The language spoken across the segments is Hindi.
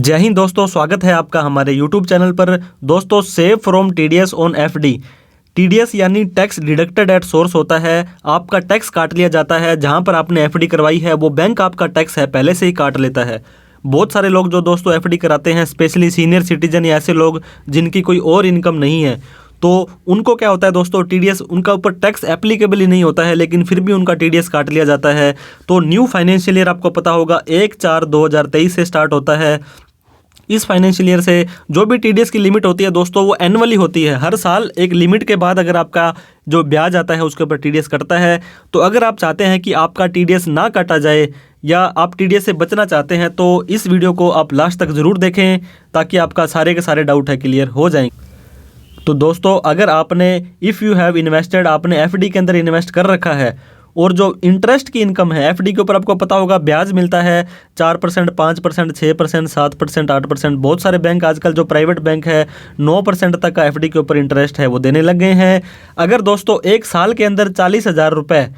जय हिंद दोस्तों, स्वागत है आपका हमारे YouTube चैनल पर। दोस्तों, save from TDS on FD। TDS यानी टैक्स डिडक्टेड एट सोर्स होता है। आपका टैक्स काट लिया जाता है। जहां पर आपने FD करवाई है वो बैंक आपका टैक्स है पहले से ही काट लेता है। बहुत सारे लोग जो दोस्तों FD कराते हैं, स्पेशली सीनियर सिटीजन या ऐसे लोग जिनकी कोई और इनकम नहीं है, तो उनको क्या होता है दोस्तों, TDS उनका ऊपर टैक्स एप्लीकेबल ही नहीं होता है, लेकिन फिर भी उनका TDS काट लिया जाता है। तो न्यू फाइनेंशियल ईयर आपको पता होगा 1/4/2023 से स्टार्ट होता है। इस फाइनेंशियल ईयर से जो भी TDS की लिमिट होती है दोस्तों, वो एनुअली होती है। हर साल एक लिमिट के बाद अगर आपका जो ब्याज आता है उसके ऊपर TDS कटता है। तो अगर आप चाहते हैं कि आपका TDS ना काटा जाए या आप TDS से बचना चाहते हैं, तो इस वीडियो को आप लास्ट तक ज़रूर देखें ताकि आपका सारे के सारे डाउट है क्लियर हो जाएंगे। तो दोस्तों, अगर आपने इफ़ यू हैव इन्वेस्टेड, आपने FD के अंदर इन्वेस्ट कर रखा है और जो इंटरेस्ट की इनकम है, FD के ऊपर आपको पता होगा ब्याज मिलता है 4%, 5%, 6%, 7%, 8%। बहुत सारे बैंक आजकल जो प्राइवेट बैंक है 9% तक का FD के ऊपर इंटरेस्ट है वो देने लग गए हैं। अगर दोस्तों एक साल के अंदर 40,000 रुपये,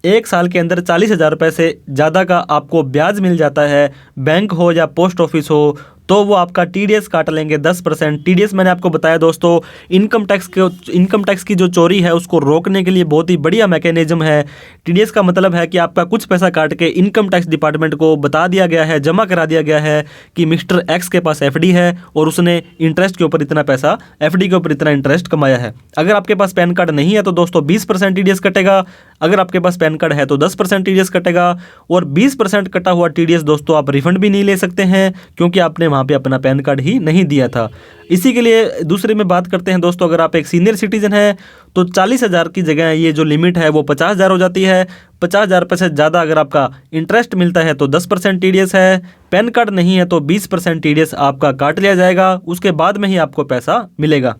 एक साल के अंदर 40,000 रुपये से ज़्यादा का आपको ब्याज मिल जाता है, बैंक हो या पोस्ट ऑफिस हो, तो वो आपका TDS काट लेंगे 10%। TDS मैंने आपको बताया दोस्तों, इनकम टैक्स की जो चोरी है उसको रोकने के लिए बहुत ही बढ़िया मैकेनिज्म है। TDS का मतलब है कि आपका कुछ पैसा काट के इनकम टैक्स डिपार्टमेंट को बता दिया गया है, जमा करा दिया गया है कि मिस्टर X के पास FD है और उसने इंटरेस्ट के ऊपर इतना पैसा, FD के ऊपर इतना इंटरेस्ट कमाया है। अगर आपके पास पैन कार्ड नहीं है तो दोस्तों 20% TDS कटेगा। अगर आपके पास पैन कार्ड है तो 10% TDS कटेगा, और 20% कटा हुआ TDS दोस्तों आप रिफंड भी नहीं ले सकते हैं, क्योंकि आपने वहाँ पे अपना पैन कार्ड ही नहीं दिया था। इसी के लिए दूसरे में बात करते हैं दोस्तों, अगर आप एक सीनियर सिटीजन हैं तो 40,000 की जगह ये जो लिमिट है वो 50,000 हो जाती है। 50,000 रुपये से ज़्यादा अगर आपका इंटरेस्ट मिलता है तो 10% TDS है। पैन कार्ड नहीं है तो 20% TDS आपका काट लिया जाएगा, उसके बाद में ही आपको पैसा मिलेगा।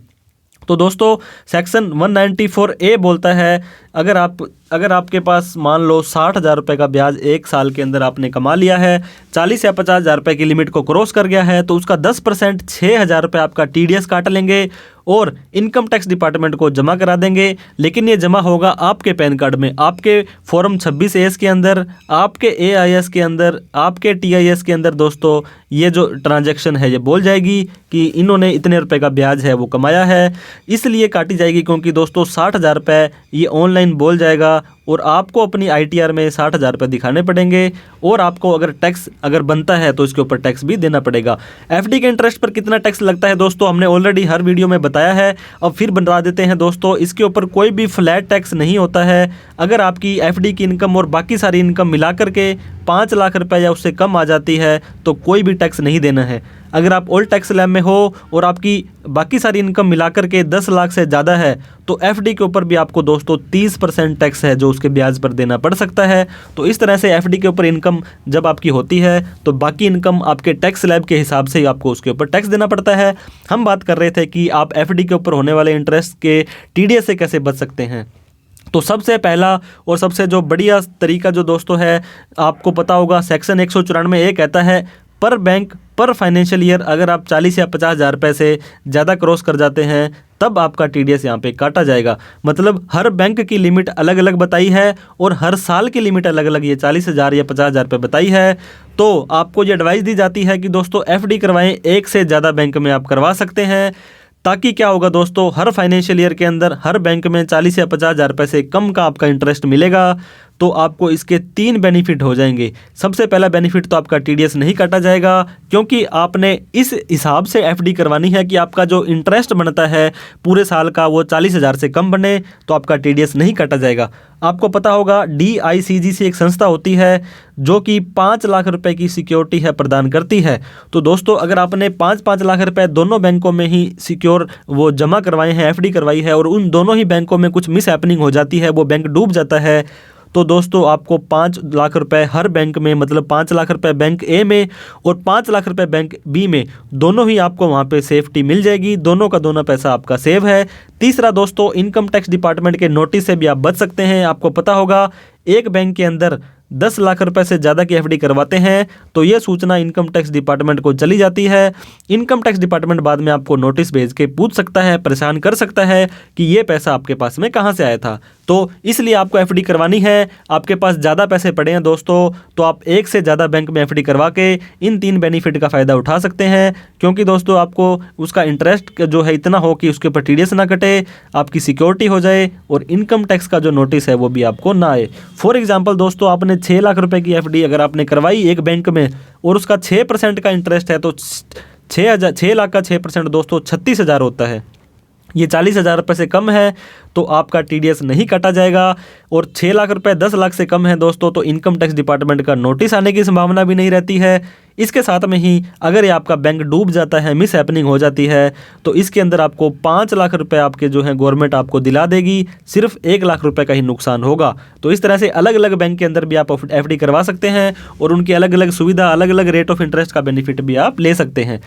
तो दोस्तों, सेक्शन 194A बोलता है, अगर आपके पास मान लो 60,000 रुपये का ब्याज एक साल के अंदर आपने कमा लिया है, 40 या 50,000 रुपये की लिमिट को क्रॉस कर गया है, तो उसका 10% 6,000 रुपये आपका TDS काट लेंगे और इनकम टैक्स डिपार्टमेंट को जमा करा देंगे। लेकिन ये जमा होगा आपके पैन कार्ड में, आपके फॉर्म 26AS के अंदर, आपके AIS के अंदर, आपके TIS के अंदर। दोस्तों, ये जो ट्रांजैक्शन है ये बोल जाएगी कि इन्होंने इतने रुपए का ब्याज है वो कमाया है, इसलिए काटी जाएगी। क्योंकि दोस्तों 60,000 रुपये ये ऑनलाइन बोल जाएगा और आपको अपनी ITR में 60,000 रुपये दिखाने पड़ेंगे, और आपको अगर टैक्स अगर बनता है तो इसके ऊपर टैक्स भी देना पड़ेगा। FD के इंटरेस्ट पर कितना टैक्स लगता है दोस्तों, हमने ऑलरेडी हर वीडियो में बताया है। अब फिर बता देते हैं दोस्तों, इसके ऊपर कोई भी फ्लैट टैक्स नहीं होता है। अगर आपकी FD की इनकम और बाकी सारी इनकम मिला करके 5 लाख रुपये या उससे कम आ जाती है तो कोई भी टैक्स नहीं देना है। अगर आप ओल्ड टैक्स स्लैब में हो और आपकी बाकी सारी इनकम मिलाकर के 10 लाख से ज़्यादा है, तो FD के ऊपर भी आपको दोस्तों 30% टैक्स है जो उसके ब्याज पर देना पड़ सकता है। तो इस तरह से FD के ऊपर इनकम जब आपकी होती है तो बाकी इनकम आपके टैक्स स्लैब के हिसाब से ही आपको उसके ऊपर टैक्स देना पड़ता है। हम बात कर रहे थे कि आप FD के ऊपर होने वाले इंटरेस्ट के TDS से कैसे बच सकते हैं। तो सबसे पहला और सबसे जो बढ़िया तरीका जो दोस्तों है, आपको पता होगा सेक्शन 194A कहता है, पर बैंक पर फाइनेंशियल ईयर अगर आप 40 या 50,000 रुपये से ज़्यादा क्रॉस कर जाते हैं तब आपका TDS यहाँ पे काटा जाएगा। मतलब हर बैंक की लिमिट अलग अलग बताई है और हर साल की लिमिट अलग अलग, ये 40,000 या 50,000 रुपये बताई है। तो आपको ये एडवाइस दी जाती है कि दोस्तों FD करवाएं, एक से ज़्यादा बैंक में आप करवा सकते हैं, ताकि क्या होगा दोस्तों, हर फाइनेंशियल ईयर के अंदर हर बैंक में 40 या 50,000 रुपये से कम का आपका इंटरेस्ट मिलेगा। तो आपको इसके 3 बेनिफिट हो जाएंगे। सबसे पहला बेनिफिट तो आपका TDS नहीं काटा जाएगा, क्योंकि आपने इस हिसाब से FD करवानी है कि आपका जो इंटरेस्ट बनता है पूरे साल का वो 40,000 से कम बने, तो आपका TDS नहीं काटा जाएगा। आपको पता होगा DICG से एक संस्था होती है जो कि 5 लाख रुपए की सिक्योरिटी है प्रदान करती है। तो दोस्तों, अगर आपने 5-5 लाख रुपए दोनों बैंकों में ही सिक्योर वो जमा करवाए हैं, FD करवाई है, और उन दोनों ही बैंकों में कुछ मिस हैपनिंग हो जाती है, वो बैंक डूब जाता है, तो दोस्तों आपको 5 लाख रुपए हर बैंक में, मतलब 5 लाख रुपए बैंक A में और 5 लाख रुपए बैंक B में, दोनों ही आपको वहाँ पे सेफ्टी मिल जाएगी। दोनों का दोनों पैसा आपका सेव है। तीसरा दोस्तों, इनकम टैक्स डिपार्टमेंट के नोटिस से भी आप बच सकते हैं। आपको पता होगा एक बैंक के अंदर 10 लाख रुपए से ज़्यादा की FD करवाते हैं तो ये सूचना इनकम टैक्स डिपार्टमेंट को चली जाती है। इनकम टैक्स डिपार्टमेंट बाद में आपको नोटिस भेज के पूछ सकता है, परेशान कर सकता है कि ये पैसा आपके पास में कहाँ से आया था। तो इसलिए आपको एफडी करवानी है। आपके पास ज़्यादा पैसे पड़े हैं दोस्तों, तो आप एक से ज़्यादा बैंक में एफडी करवा के इन 3 बेनिफिट का फ़ायदा उठा सकते हैं। क्योंकि दोस्तों आपको उसका इंटरेस्ट जो है इतना हो कि उसके ऊपर टीडीएस ना कटे, आपकी सिक्योरिटी हो जाए और इनकम टैक्स का जो नोटिस है वो भी आपको ना आए। फॉर एग्जाम्पल दोस्तों, आपने 6 लाख रुपये की एफडी अगर आपने करवाई एक बैंक में और उसका 6% का इंटरेस्ट है, तो 6 लाख का 6% दोस्तों 36,000 होता है। ये 40,000 रुपये से कम है तो आपका टीडीएस नहीं काटा जाएगा। और 6 लाख रुपए 10 लाख से कम है दोस्तों, तो इनकम टैक्स डिपार्टमेंट का नोटिस आने की संभावना भी नहीं रहती है। इसके साथ में ही अगर ये आपका बैंक डूब जाता है, मिस हैपनिंग हो जाती है, तो इसके अंदर आपको 5 लाख रुपए आपके जो है गवर्नमेंट आपको दिला देगी, सिर्फ 1 लाख रुपए का ही नुकसान होगा। तो इस तरह से अलग अलग बैंक के अंदर भी आप एफडी करवा सकते हैं और उनकी अलग अलग सुविधा, अलग अलग रेट ऑफ इंटरेस्ट का बेनिफिट भी आप ले सकते हैं।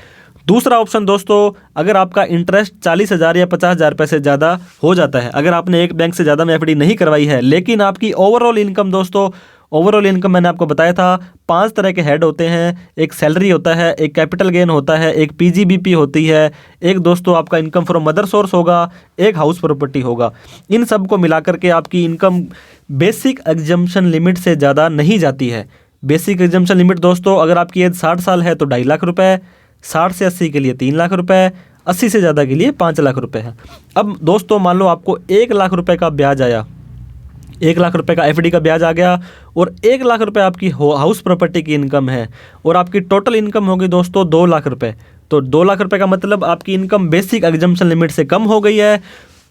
दूसरा ऑप्शन दोस्तों, अगर आपका इंटरेस्ट 40,000 या 50,000 रुपये से ज़्यादा हो जाता है, अगर आपने एक बैंक से ज़्यादा में एफडी नहीं करवाई है, लेकिन आपकी ओवरऑल इनकम दोस्तों, ओवरऑल इनकम मैंने आपको बताया था 5 तरह के हेड होते हैं। एक सैलरी होता है, एक कैपिटल गेन होता है, एक पीजीबीपी होती है, एक दोस्तों आपका इनकम फ्रॉम मदर सोर्स होगा, एक हाउस प्रॉपर्टी होगा। इन सब को मिला करके आपकी इनकम बेसिक एग्जम्पशन लिमिट से ज़्यादा नहीं जाती है। बेसिक एग्जम्पशन लिमिट दोस्तों, अगर आपकी एज 60 साल है तो 2.5 लाख रुपये, 60 से 80 के लिए 3 लाख रुपए, 80 से ज़्यादा के लिए 5 लाख रुपए है। अब दोस्तों मान लो आपको 1 लाख रुपए का ब्याज आया, 1 लाख रुपए का एफडी का ब्याज आ गया और 1 लाख रुपए आपकी हाउस प्रॉपर्टी की इनकम है और आपकी टोटल इनकम होगी दोस्तों 2 लाख रुपए। तो 2 लाख रुपए का मतलब आपकी इनकम बेसिक एग्जम्पशन लिमिट से कम हो गई है।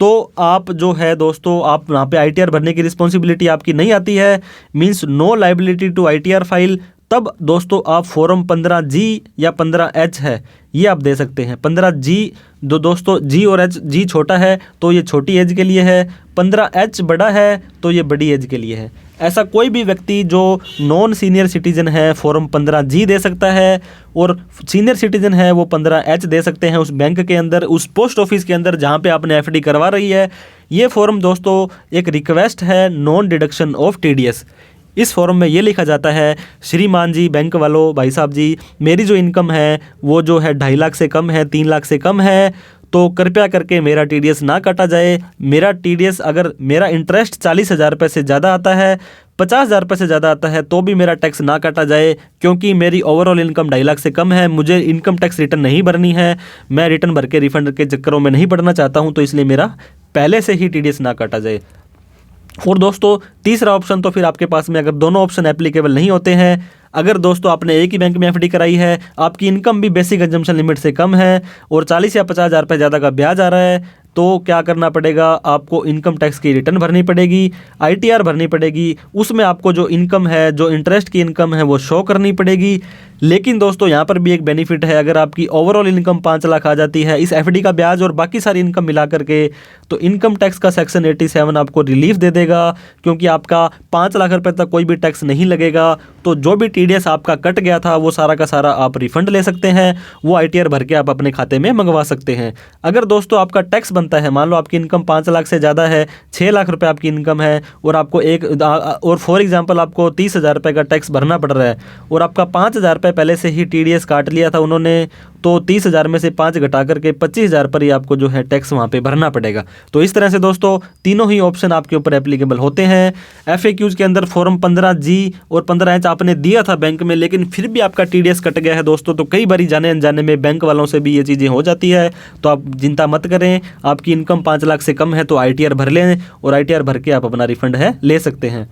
तो आप जो है दोस्तों, आप वहाँ पे आईटीआर भरने की रिस्पॉन्सिबिलिटी आपकी नहीं आती है, means no liability to ITR file. तब दोस्तों आप फॉर्म 15G या 15H है ये आप दे सकते हैं। 15G जो दोस्तों G और H, G छोटा है तो ये छोटी एज के लिए है, 15H बड़ा है तो ये बड़ी एज के लिए है। ऐसा कोई भी व्यक्ति जो नॉन सीनियर सिटीजन है फॉर्म 15G दे सकता है और सीनियर सिटीजन है वो 15H दे सकते हैं उस बैंक के अंदर, उस पोस्ट ऑफिस के अंदर जहाँ पे आपने एफडी करवा रही है। ये फॉर्म दोस्तों एक रिक्वेस्ट है नॉन डिडक्शन ऑफ टीडीएस। इस फॉर्म में ये लिखा जाता है, श्रीमान जी, बैंक वालों, भाई साहब जी, मेरी जो इनकम है वो जो है 2.5 लाख से कम है, 3 लाख से कम है, तो कृपया करके मेरा टीडीएस ना काटा जाए। मेरा टीडीएस, अगर मेरा इंटरेस्ट 40,000 रुपये से ज़्यादा आता है, 50,000 रुपये से ज़्यादा आता है, तो भी मेरा टैक्स ना काटा जाए, क्योंकि मेरी ओवरऑल इनकम 2.5 लाख से कम है, मुझे इनकम टैक्स रिटर्न नहीं भरनी है, मैं रिटर्न भर के रिफंड के चक्करों में नहीं पड़ना चाहता हूँ, तो इसलिए मेरा पहले से ही टीडीएस ना काटा जाए। और दोस्तों तीसरा ऑप्शन, तो फिर आपके पास में अगर दोनों ऑप्शन एप्लीकेबल नहीं होते हैं, अगर दोस्तों आपने एक ही बैंक में एफडी कराई है, आपकी इनकम भी बेसिक एग्जम्पशन लिमिट से कम है और 40 या 50,000 रुपये ज़्यादा का ब्याज आ रहा है, तो क्या करना पड़ेगा, आपको इनकम टैक्स की रिटर्न भरनी पड़ेगी, आईटीआर भरनी पड़ेगी, उसमें आपको जो इनकम है, जो इंटरेस्ट की इनकम है वो शो करनी पड़ेगी। लेकिन दोस्तों यहाँ पर भी एक बेनिफिट है, अगर आपकी ओवरऑल इनकम 5 लाख आ जाती है, इस एफडी का ब्याज और बाकी सारी इनकम मिला करके, तो इनकम टैक्स का सेक्शन 87 आपको रिलीफ दे देगा, क्योंकि आपका 5 लाख रुपए तक कोई भी टैक्स नहीं लगेगा। तो जो भी टीडीएस आपका कट गया था वो सारा का सारा आप रिफंड ले सकते हैं, वो आईटीआर भर के आप अपने खाते में मंगवा सकते हैं। अगर दोस्तों आपका टैक्स बनता है, मान लो आपकी इनकम 5 लाख से ज़्यादा है, 6 लाख रुपए आपकी इनकम है और आपको और फॉर एग्जांपल आपको 30,000 रुपये का टैक्स भरना पड़ रहा है और आपका 5,000 रुपये पहले से ही टीडीएस काट लिया था उन्होंने, तो 30,000 में से 5 घटा करके 25,000 पर ही आपको जो है टैक्स वहाँ पे भरना पड़ेगा। तो इस तरह से दोस्तों तीनों ही ऑप्शन आपके ऊपर एप्लीकेबल होते हैं। FAQs के अंदर फॉर्म 15G और 15H आपने दिया था बैंक में, लेकिन फिर भी आपका टीडीएस कट गया है दोस्तों, तो कई बार जाने अनजाने में बैंक वालों से भी ये चीज़ें हो जाती है। तो आप चिंता मत करें, आपकी इनकम 5 लाख से कम है तो आईटीआर भर लें और आईटीआर भर के आप अपना रिफंड है ले सकते हैं।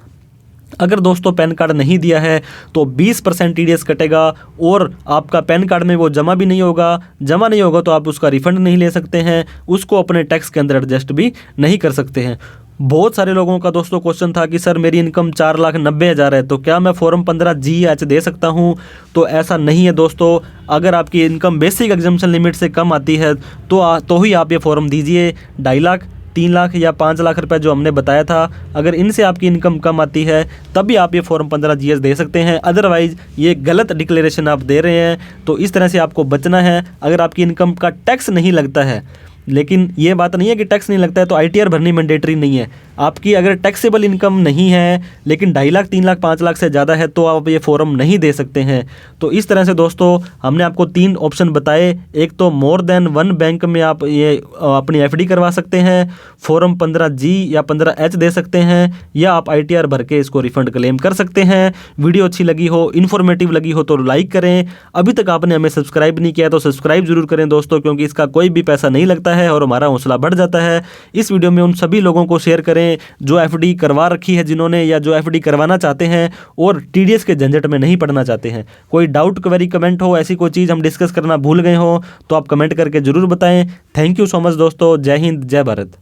अगर दोस्तों पैन कार्ड नहीं दिया है तो 20% टीडीएस कटेगा और आपका पैन कार्ड में वो जमा भी नहीं होगा, जमा नहीं होगा तो आप उसका रिफंड नहीं ले सकते हैं, उसको अपने टैक्स के अंदर एडजस्ट भी नहीं कर सकते हैं। बहुत सारे लोगों का दोस्तों क्वेश्चन था कि सर मेरी इनकम 4,90,000 है, तो क्या मैं फॉर्म 15G दे सकता हूं? तो ऐसा नहीं है दोस्तों, अगर आपकी इनकम बेसिक एग्जम्पशन लिमिट से कम आती है तो ही आप ये फॉर्म दीजिए। 2.5 लाख, 3 लाख या 5 लाख रुपए जो हमने बताया था, अगर इनसे आपकी इनकम कम आती है तभी आप ये फॉर्म 15G दे सकते हैं, अदरवाइज ये गलत डिक्लेरेशन आप दे रहे हैं। तो इस तरह से आपको बचना है। अगर आपकी इनकम का टैक्स नहीं लगता है, लेकिन ये बात नहीं है कि टैक्स नहीं लगता है तो आईटीआर भरनी मैंडेटरी नहीं है, आपकी अगर टैक्सेबल इनकम नहीं है लेकिन 2.5 लाख 3 लाख 5 लाख से ज़्यादा है तो आप ये फॉर्म नहीं दे सकते हैं। तो इस तरह से दोस्तों हमने आपको 3 ऑप्शन बताए। एक तो मोर देन 1 बैंक में आप ये अपनी एफडी करवा सकते हैं, फॉर्म 15G या 15H दे सकते हैं, या आप ITR भर के इसको रिफंड क्लेम कर सकते हैं। वीडियो अच्छी लगी हो, इन्फॉर्मेटिव लगी हो तो लाइक करें। अभी तक आपने हमें सब्सक्राइब नहीं किया तो सब्सक्राइब जरूर करें दोस्तों, क्योंकि इसका कोई भी पैसा नहीं लगता है और हमारा हौसला बढ़ जाता है। इस वीडियो में उन सभी लोगों को शेयर करें जो एफडी करवा रखी है जिन्होंने, या जो एफडी करवाना चाहते हैं और TDS के झंझट में नहीं पड़ना चाहते हैं। कोई डाउट क्वेरी कमेंट हो, ऐसी कोई चीज़ हम डिस्कस करना भूल गए हो तो आप कमेंट करके जरूर बताएं। थैंक यू सो मच दोस्तों। जय हिंद, जय भारत।